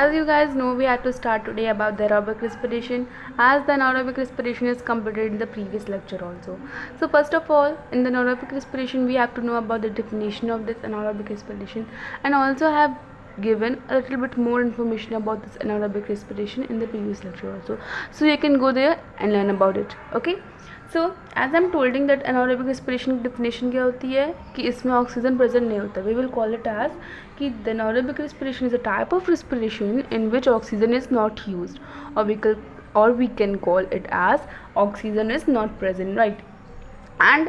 As you guys know, we had to start today about the aerobic respiration, as the anaerobic respiration is completed in the previous lecture also. So first of all, in the anaerobic respiration, we have to know about the definition of this anaerobic respiration, and also have given a little bit more information about this anaerobic respiration in the previous lecture also. So you can go there and learn about it. Okay. So as I am telling that anaerobic respiration की definition क्या होती है कि इसमें oxygen present नहीं होता. We will call it as कि the anaerobic respiration is a type of respiration in which oxygen is not used, or we can call it as oxygen is not present, right? And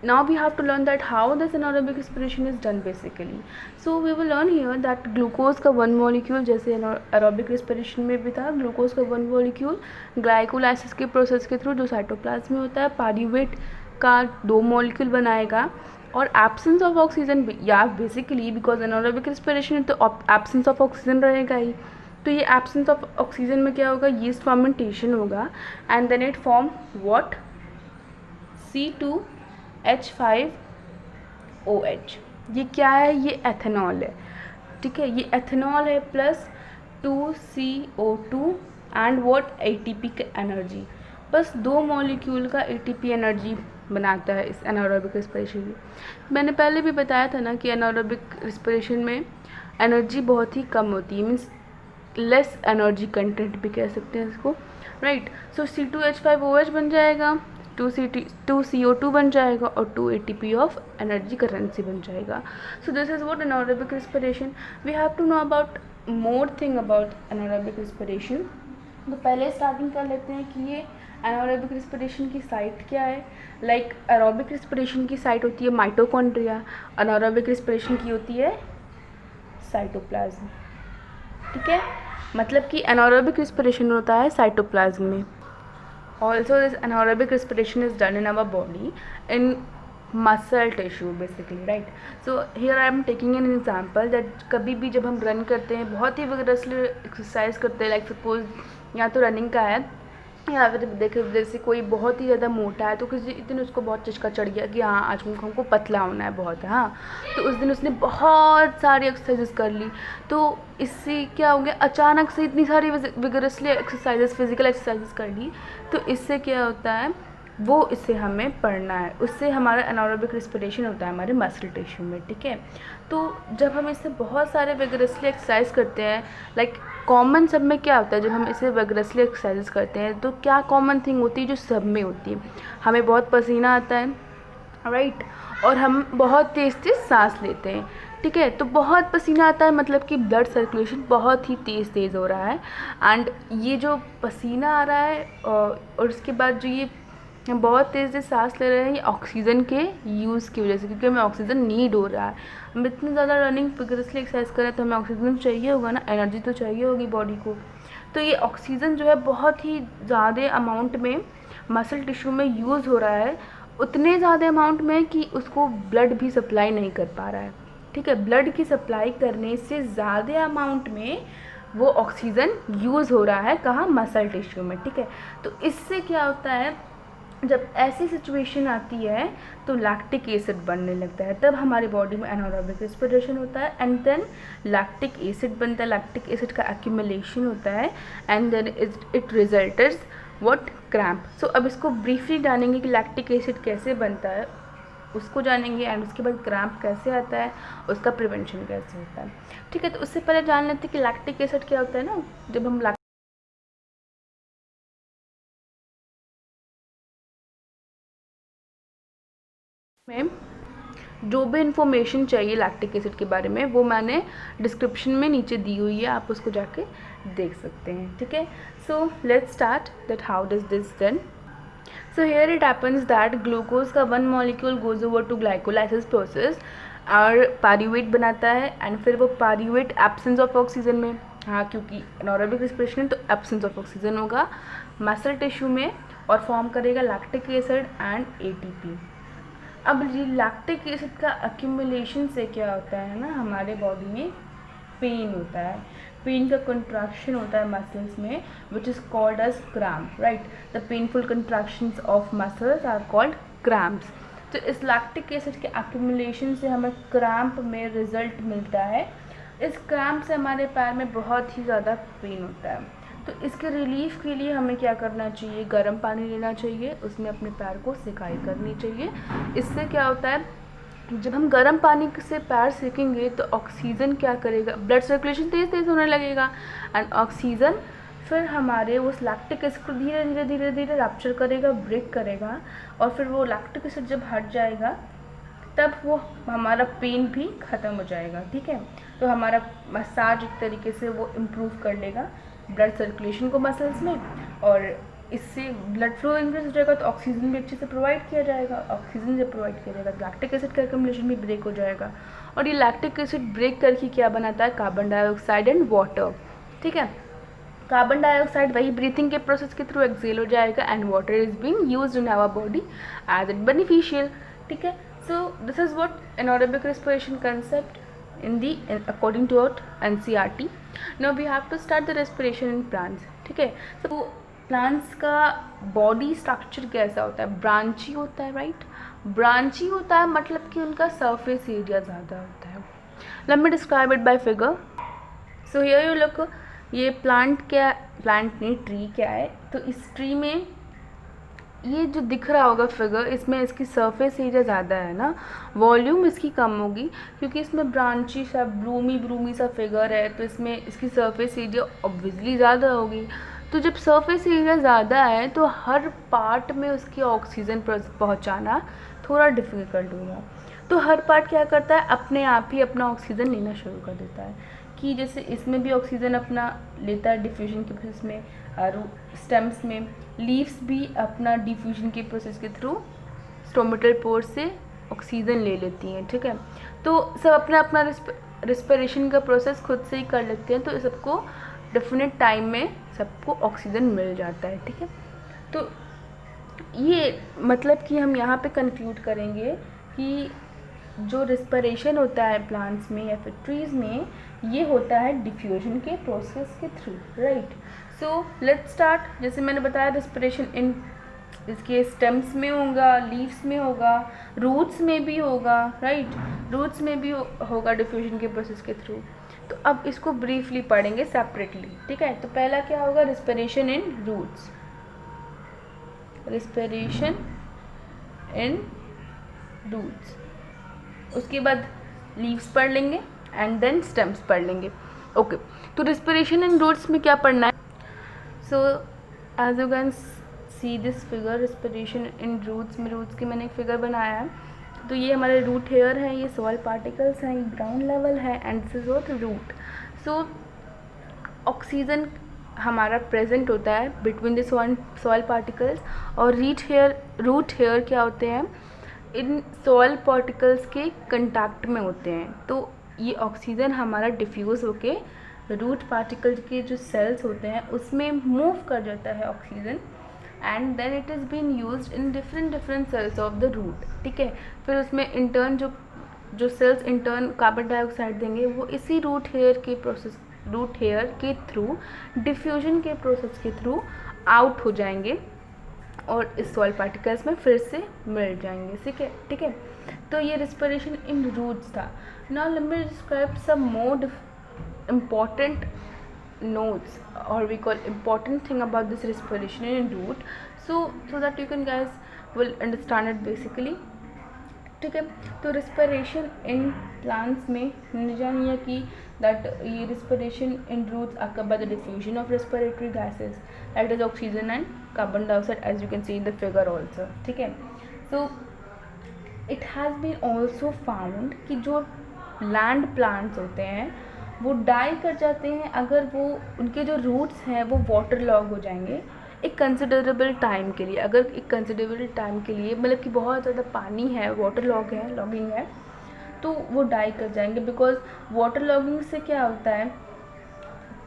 now we have to learn that how this anaerobic respiration is done basically. So we will learn here that glucose का one molecule, जैसे aerobic respiration में भी था, glucose का one molecule glycolysis के process के through जो cytoplasm में होता है पायरूवेट का दो मॉलिक्यूल बनाएगा, और एब्सेंस ऑफ ऑक्सीजन, या बेसिकली बिकॉज एनारोबिक रेस्पिरेशन है तो एब्सेंस ऑफ ऑक्सीजन रहेगा ही. तो ये एब्सेंस ऑफ ऑक्सीजन में क्या होगा, यीस्ट फर्मेंटेशन होगा, and then it form what, C2H5OH. ये क्या है, ये एथेनॉल है. ठीक है, ये एथेनॉल है plus 2CO2 and what, ATP का एनर्जी. बस दो मॉलिक्यूल का ATP एनर्जी बनाता है इस एनारोबिक रेस्पिरेशन में. मैंने पहले भी बताया था ना कि एनारोबिक रेस्पिरेशन में एनर्जी बहुत ही कम होती है, मीन्स लेस एनर्जी कंटेंट भी कह सकते हैं इसको, राइट. सो C2H5OH बन जाएगा, 2CO2 बन जाएगा और 2 ATP ऑफ एनर्जी करेंसी बन जाएगा. So this is what anaerobic respiration. We have to know about more thing about anaerobic respiration. तो पहले स्टार्टिंग कर लेते हैं कि ये एनारोबिक रेस्पिरेशन की साइट क्या है. लाइक एरोबिक रेस्पिरेशन की साइट होती है माइटोकॉन्ड्रिया, एनारोबिक रेस्पिरेशन की होती है साइटोप्लाज्म. ठीक है, मतलब कि एनारोबिक रेस्पिरेशन होता है साइटोप्लाज्म में. Also this anaerobic respiration is done in our body in muscle tissue basically, right? So here I am taking an example that कभी भी जब हम रन करते हैं, बहुत ही vigorously एक्सरसाइज करते हैं, लाइक सपोज या तो रनिंग का है या फिर देखे जैसे कोई बहुत ही ज़्यादा मोटा है तो किसी दिन उसको बहुत चस्का चढ़ गया कि हाँ आज हमको पतला होना है बहुत, हाँ, तो उस दिन उसने बहुत सारी एक्सरसाइजेस कर ली. तो इससे क्या हो गया, अचानक से इतनी सारी विगरसली एक्सरसाइजेस, फिजिकल एक्सरसाइजेस कर ली, तो इससे क्या होता है, वो इससे हमें पढ़ना है, उससे हमारा एनारोबिक रेस्पिरेशन होता है हमारे मसल टिश्यू में. ठीक है, तो जब हम इससे बहुत सारे विगरसली एक्सरसाइज करते हैं, लाइक कॉमन सब में क्या होता है, जब हम इसे विगरसली एक्सरसाइज करते हैं तो क्या कॉमन थिंग होती है जो सब में होती है, हमें बहुत पसीना आता है, राइट, और हम बहुत तेज़ तेज़ सांस लेते हैं. ठीक है, तो बहुत पसीना आता है मतलब कि ब्लड सर्कुलेशन बहुत ही तेज़ हो रहा है, एंड ये जो पसीना आ रहा है और उसके बाद जो ये हम बहुत तेज़ से सांस ले रहे हैं, ये ऑक्सीजन के यूज़ की वजह से, क्योंकि हमें ऑक्सीजन नीड हो रहा है. हम इतनी ज़्यादा रनिंग विगरसली एक्सरसाइज करें तो हमें ऑक्सीजन चाहिए होगा ना, एनर्जी तो चाहिए होगी बॉडी को. तो ये ऑक्सीजन जो है बहुत ही ज़्यादा अमाउंट में मसल टिश्यू में यूज़ हो रहा है, उतने ज़्यादा अमाउंट में कि उसको ब्लड भी सप्लाई नहीं कर पा रहा है. ठीक है, ब्लड की सप्लाई करने से ज़्यादा अमाउंट में वो ऑक्सीजन यूज़ हो रहा है, कहाँ, मसल टिश्यू में. ठीक है, तो इससे क्या होता है, जब ऐसी सिचुएशन आती है तो लैक्टिक एसिड बनने लगता है, तब हमारी बॉडी में एनारोबिक रेस्पिरेशन होता है, एंड देन लैक्टिक एसिड बनता है, लैक्टिक एसिड का एक्यूमुलेशन होता है, and then it results what, cramp. So अब इसको ब्रीफली जानेंगे कि लैक्टिक एसिड कैसे बनता है, उसको जानेंगे, एंड उसके बाद क्रैम्प कैसे आता है, उसका प्रिवेंशन कैसे होता है. ठीक है, तो उससे पहले जान लेते हैं कि लैक्टिक एसिड क्या होता है ना. जब हम में जो भी इंफॉर्मेशन चाहिए लैक्टिक एसिड के बारे में वो मैंने डिस्क्रिप्शन में नीचे दी हुई है, आप उसको जाके देख सकते हैं. ठीक है, so let's start that how does this done. So here it happens that glucose का one molecule goes over to glycolysis process और पायरूवेट बनाता है, एंड फिर वो पायरूवेट एब्सेंस ऑफ ऑक्सीजन में, हाँ क्योंकि एनारोबिक रेस्पिरेशन है तो एब्सेंस ऑफ ऑक्सीजन होगा मसल टिश्यू में, और फॉर्म करेगा लैक्टिक एसिड एंड ATP. अब ये लैक्टिक एसिड का एक्यूमुलेशन से क्या होता है ना, हमारे बॉडी में पेन होता है, पेन का कंट्रैक्शन होता है मसल्स में, which is called as cramp, right. The painful contractions of muscles are called cramps. तो इस लैक्टिक एसिड के एक्यूमुलेशन से हमें क्रैम्प में रिजल्ट मिलता है. इस क्रैम्प से हमारे पैर में बहुत ही ज़्यादा पेन होता है, तो इसके रिलीफ के लिए हमें क्या करना चाहिए, गर्म पानी लेना चाहिए, उसमें अपने पैर को सिकाई करनी चाहिए। इससे क्या होता है, जब हम गर्म पानी से पैर सेकेंगे तो ऑक्सीजन क्या करेगा, ब्लड सर्कुलेशन तेज़ तेज़ होने लगेगा, एंड ऑक्सीजन फिर हमारे उस लैक्टिक एसिड को धीरे धीरे धीरे धीरे रैप्चर करेगा, ब्रेक करेगा, और फिर वो लैक्टिक एसिड जब हट जाएगा तब वो हमारा पेन भी ख़त्म हो जाएगा। ठीक है, तो हमारा मसाज एक तरीके से वो इम्प्रूव कर लेगा ब्लड सर्कुलेशन को मसल्स में, और इससे ब्लड फ्लो इंक्रीज हो जाएगा, तो ऑक्सीजन भी अच्छे से प्रोवाइड किया जाएगा। ऑक्सीजन जब प्रोवाइड किया जाएगा तो लैक्टिक एसिड का एक्युमुलेशन भी ब्रेक हो जाएगा, और ये लैक्टिक एसिड ब्रेक करके क्या बनाता है, कार्बन डाइऑक्साइड एंड वाटर। ठीक है, कार्बन डाइऑक्साइड वही ब्रीथिंग के प्रोसेस के थ्रू एक्सेल हो जाएगा, and water is being used in our body as it beneficial. ठीक है, so this is what anaerobic respiration concept in the according to our NCERT. Now we have to start the respiration in plants. ठीक है, तो plants का body structure कैसा होता है, ब्रांची होता है, राइट। ब्रांची होता है मतलब कि उनका सरफेस एरिया ज़्यादा होता है। Late me describe it by figure. So here you look, ये प्लांट क्या, प्लांट नहीं ट्री क्या है, तो इस ट्री में ये जो दिख रहा होगा फिगर, इसमें इसकी सरफेस एरिया ज़्यादा है ना, वॉल्यूम इसकी कम होगी, क्योंकि इसमें ब्रांची सा ब्रूमी सा फिगर है, तो इसमें इसकी सरफेस एरिया ऑब्वियसली ज़्यादा होगी। तो जब सरफेस एरिया ज़्यादा है तो हर पार्ट में उसकी ऑक्सीजन पहुंचाना थोड़ा डिफ़िकल्ट होगा। तो हर पार्ट क्या करता है, अपने आप ही अपना ऑक्सीजन लेना शुरू कर देता है, कि जैसे इसमें भी ऑक्सीजन अपना लेता है डिफ्यूजन के प्रोसेस में, स्टेम्स में, लीव्स भी अपना डिफ्यूजन के प्रोसेस के थ्रू स्टोमेटल पोर से ऑक्सीजन ले लेती हैं। ठीक है, तो सब अपना अपना रिस्पिरेशन का प्रोसेस खुद से ही कर लेते हैं, तो सबको डेफिनेट टाइम में सबको ऑक्सीजन मिल जाता है। ठीक है, तो ये मतलब कि हम यहाँ पे कंक्लूड करेंगे कि जो रिस्पिरेशन होता है प्लांट्स में या फिर ट्रीज़ में, ये होता है डिफ्यूजन के प्रोसेस के through, right. So let's start. जैसे मैंने बताया, रिस्पिरेशन इन इसके स्टेम्स में होगा, लीव्स में होगा, रूट्स में भी होगा, राइट, रूट्स में भी होगा डिफ्यूजन के प्रोसेस के थ्रू। तो अब इसको ब्रीफली पढ़ेंगे सेपरेटली। ठीक है, तो पहला क्या होगा, respiration in roots, respiration in roots, उसके बाद लीव्स पढ़ लेंगे एंड देन स्टेम्स पढ़ लेंगे। ओके, तो रिस्पिरेशन इन रूट्स में क्या पढ़ना है, so as you can see this figure, respiration in roots में, रूट्स की मैंने एक फिगर बनाया है, तो ये हमारे रूट हेयर हैं, ये सॉइल पार्टिकल्स हैं, ये ग्राउंड लेवल है, and this is what root. So oxygen हमारा प्रेजेंट होता है बिटवीन द सॉइल पार्टिकल्स, और रूट हेयर क्या होते हैं, इन सॉइल पार्टिकल्स के कंटैक्ट में होते हैं। तो ये ऑक्सीजन हमारा डिफ्यूज़ होके रूट पार्टिकल के जो सेल्स होते हैं उसमें मूव कर जाता है oxygen, and then it is been used in different cells of the root. ठीक है, फिर उसमें इंटर्न जो सेल्स इंटर्न कार्बन डाइऑक्साइड देंगे, वो इसी रूट हेयर के थ्रू डिफ्यूजन के प्रोसेस के थ्रू आउट हो जाएंगे और इस सॉइल पार्टिकल्स में फिर से मिल जाएंगे। ठीक है, तो ये रिस्पिरेशन इन रूट्स था। Now let me describe some more important notes, or we call important thing about this respiration in root, so that you can guys will understand it basically. ठीक है, तो रिस्पिरेशन इन प्लांट्स में हमने जान लिया कि that ये respiration in roots occur by the diffusion of respiratory gases, that is oxygen and carbon dioxide, as you can see in the figure also. ठीक है, so it has been also found कि जो land plants होते हैं वो die कर जाते हैं अगर वो उनके जो रूट्स हैं वो वाटर लॉग हो जाएंगे एक कंसिडरेबल टाइम के लिए। अगर एक कंसिडरेबल टाइम के लिए मतलब कि बहुत ज़्यादा पानी है, वाटर लॉगिंग है, तो वो डाई कर जाएंगे, बिकॉज वाटर लॉगिंग से क्या होता है,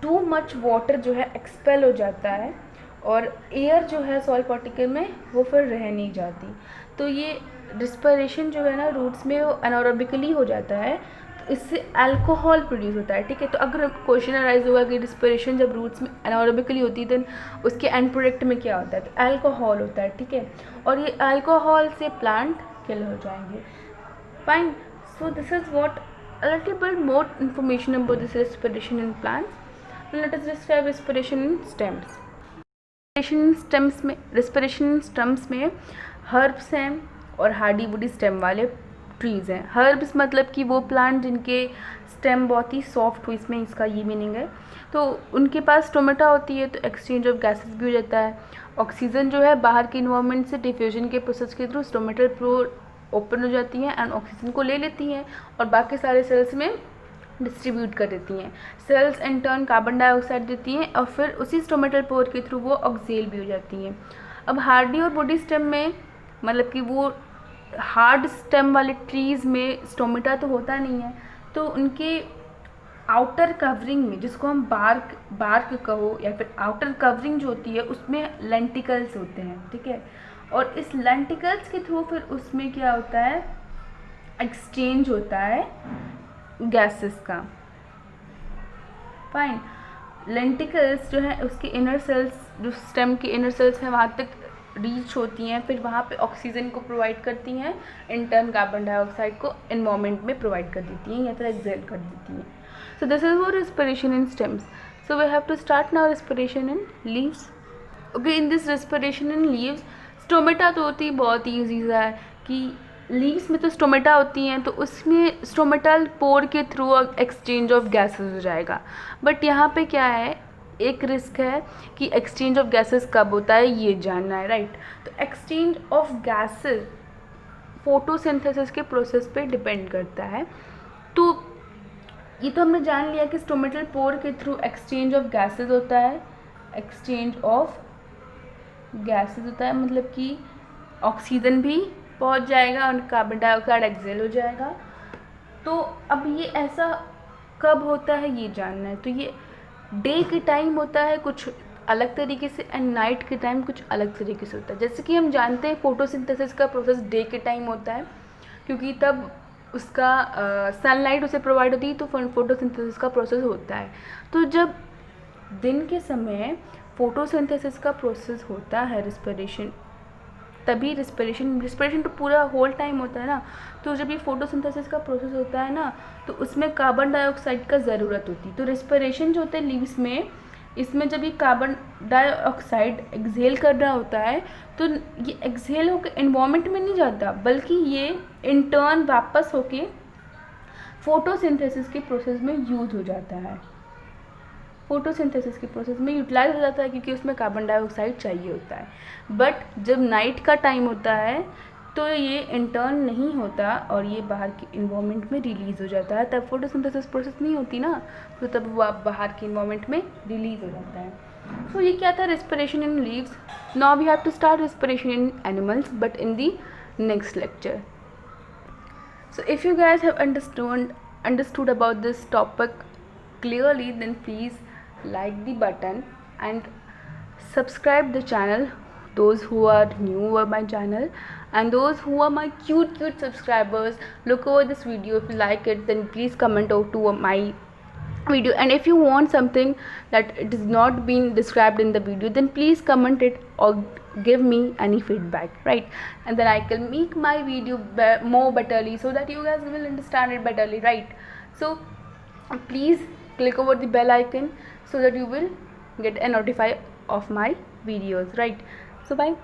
टू मच वाटर जो है एक्सपेल हो जाता है और एयर जो है सॉइल पार्टिकल में वो फिर रह नहीं जाती। तो ये रिस्पिरेशन जो है ना रूट्स में वो एनारोबिकली हो जाता है, तो इससे अल्कोहल प्रोड्यूस होता है। ठीक है, तो अगर क्वेश्चन अराइज होगा कि रिस्पिरेशन जब रूट्स में एनारोबिकली होती है देन उसके एंड प्रोडक्ट में क्या होता है, तो अल्कोहल होता है। ठीक है, और ये अल्कोहल से प्लांट किल हो जाएंगे। Fine, so this is what a little bit more information about this respiration in plants. Now let us describe respiration in stems. respiration stems में हर्ब्स हैं और हार्डी वुडी स्टेम वाले ट्रीज़ हैं. Herbs मतलब कि वो प्लांट जिनके stem बहुत ही सॉफ्ट हो, इसमें इसका ये मीनिंग है. तो उनके पास स्टोमेटा होती है, तो एक्सचेंज ऑफ गैसेस भी हो जाता है. ऑक्सीजन जो है बाहर के इन्वायरमेंट से डिफ्यूजन के प्रोसेस के थ्रू स्टोमेटल पोर ओपन हो जाती हैं एंड ऑक्सीजन को ले लेती हैं और बाकी सारे सेल्स में डिस्ट्रीब्यूट कर देती हैं. Cells in turn carbon dioxide देती हैं और फिर उसी स्टोमेटल पोर के थ्रू वो ऑक्सेल भी हो जाती हैं. अब हार्डी और वुडी स्टेम में मतलब कि वो हार्ड स्टेम वाले ट्रीज़ में स्टोमेटा तो होता नहीं है, तो उनके आउटर कवरिंग में, जिसको हम बार्क कहो या फिर आउटर कवरिंग जो होती है, उसमें लेंटिकल्स होते हैं. ठीक है, और इस लेंटिकल्स के थ्रू फिर उसमें क्या होता है, एक्सचेंज होता है गैसेस का. फाइन. लेंटिकल्स जो है उसके इनर सेल्स, जो स्टेम के इनर सेल्स हैं वहाँ तक रीच होती हैं, फिर वहाँ पे ऑक्सीजन को प्रोवाइड करती हैं, इन टर्न कार्बन डाइऑक्साइड को एनवायरनमेंट में प्रोवाइड कर देती हैं या फिर एक्सेल कर देती हैं. सो दिस इज वो respiration in stems. So we have to start now respiration in leaves. Okay, in this respiration in leaves, stomata तो होती बहुत ईजी सा है कि लीव्स में तो स्टोमेटा होती हैं, तो उसमें स्टोमेटल पोर के थ्रू एक्सचेंज ऑफ गैसेस हो जाएगा. बट यहाँ पे क्या है, एक रिस्क है कि एक्सचेंज ऑफ गैसेस कब होता है ये जानना है. राइट. तो एक्सचेंज ऑफ गैसेस फोटोसिंथेसिस के प्रोसेस पे डिपेंड करता है. तो ये तो हमने जान लिया कि स्टोमेटल पोर के थ्रू एक्सचेंज ऑफ गैसेस होता है. एक्सचेंज ऑफ गैसेस होता है मतलब कि ऑक्सीजन भी पहुंच जाएगा और कार्बन डाइऑक्साइड एक्सेल हो जाएगा. तो अब ये ऐसा कब होता है ये जानना है. तो ये डे के टाइम होता है कुछ अलग तरीके से एंड नाइट के टाइम कुछ अलग तरीके से होता है. जैसे कि हम जानते हैं फोटोसिंथेसिस का प्रोसेस डे के टाइम होता है, क्योंकि तब उसका सनलाइट उसे प्रोवाइड होती है, तो फोटोसिंथेसिस का प्रोसेस होता है. तो जब दिन के समय फोटोसिंथेसिस का प्रोसेस होता है रिस्पिरेशन, तभी रिस्पिरेशन तो पूरा होल टाइम होता है ना. तो जब ये फोटोसिंथेसिस का प्रोसेस होता है ना, तो उसमें कार्बन डाइऑक्साइड का ज़रूरत होती है. तो रिस्पिरेशन जो होता है लीव्स में, इसमें जब ये कार्बन डाइऑक्साइड एक्सहेल कर रहा होता है, तो ये एक्सहेल होकर एनवायरनमेंट में नहीं जाता, बल्कि ये इंटर्न वापस होके फोटोसिंथेसिस के प्रोसेस में यूज़ हो जाता है. फोटोसिंथेसिस के प्रोसेस में यूटिलाइज हो जाता है क्योंकि उसमें कार्बन डाइऑक्साइड चाहिए होता है. बट जब नाइट का टाइम होता है तो ये इंटर्न नहीं होता और ये बाहर के इन्वायरमेंट में रिलीज़ हो जाता है. तब फोटोसिंथेसिस प्रोसेस नहीं होती ना, तो तब वो बाहर के इन्वायरमेंट में रिलीज़ हो जाता है. सो ये क्या था, respiration in leaves. Now we have to start respiration in animals, but in the next lecture. So if you guys have understood about this topic clearly, then please like the button and subscribe the channel, those who are new over my channel, and those who are my cute subscribers, look over this video. If you like it, then please comment out to my video, and if you want something that it is not been described in the video, then please comment it or give me any feedback, right? And then I can make my video more betterly, so that you guys will understand it betterly, right? So please click over the bell icon so that you will get a notify of my videos, right? So bye.